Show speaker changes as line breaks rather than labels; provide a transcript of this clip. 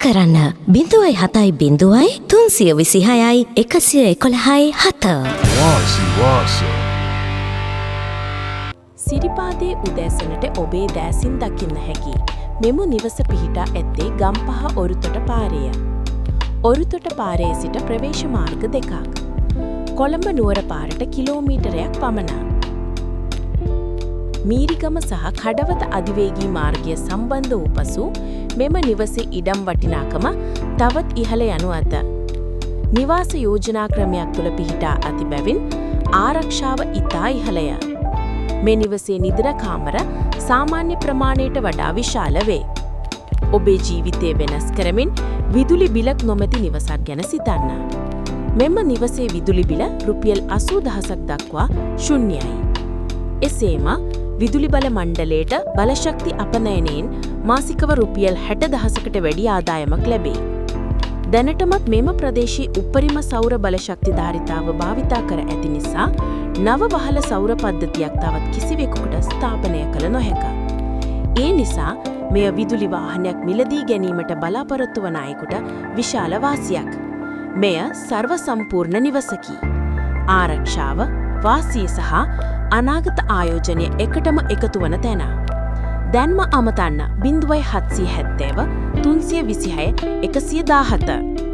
කරන්න 0.7.326.111.7.
වාස
සිරිපාදේ උදෑසනට ඔබේ දෑසින් දකින්න හැකි මෙම නිවස පිහිටා ඇත්තේ ගම්පහ ඔරුතොට පාරය. ඔරුතොට පාරයේ සිට ප්‍රවේශ මාර්ග දෙකක්. කොළඹ නුවර පාරට කිලෝමීටරයක් පමණ. මීරිගම සහ කඩවත අධිවේගී මාර්ගය සම්බන්ධ වූ පසු මෙම නිවසේ ඉඩම් වටිනාකම තවත් ඉහළ යනු ඇත. නිවාස යෝජනා ක්‍රමයක් තුළ පිහිටා ඇති බැවින් ආරක්ෂාව ඉතා ඉහළය. මේ නිවසේ නිදන කාමර සාමාන්‍ය ප්‍රමාණයට වඩා විශාල වේ. ඔබේ ජීවිතය වෙනස් කරමින් විදුලි බිලක් නොමැති නිවසක් ගැන සිතන්න. මෙම නිවසේ විදුලි බිල රුපියල් 80,000ක් දක්වා ශුන්‍යයි. එසේම විදුලි බල මණ්ඩලයට බලශක්ති අපනයනයෙන් මාසිකව රුපියල් 60,000කට වැඩි ආදායමක් ලැබේ. දැනටමත් මෙම ප්‍රදේශයේ උපරිම සෞර බලශක්ති ධාරිතාව භාවිතා කර ඇති නිසා නව වහල සෞර පද්ධතියක් තවත් කිසිවෙකුට ස්ථාපනය කළ නොහැක. ඒ නිසා මෙය විදුලි වාහනයක් මිලදී ගැනීමට බලාපොරොත්තු වන අයෙකුට විශාල වාසියක්. මෙය සර්ව සම්පූර්ණ නිවසකි. ආරක්ෂාව, වාසිය සහ අනාගත ආයෝජනය එකටම එකතු වන තැන. දැන්ම අමතන්න 0770 326 117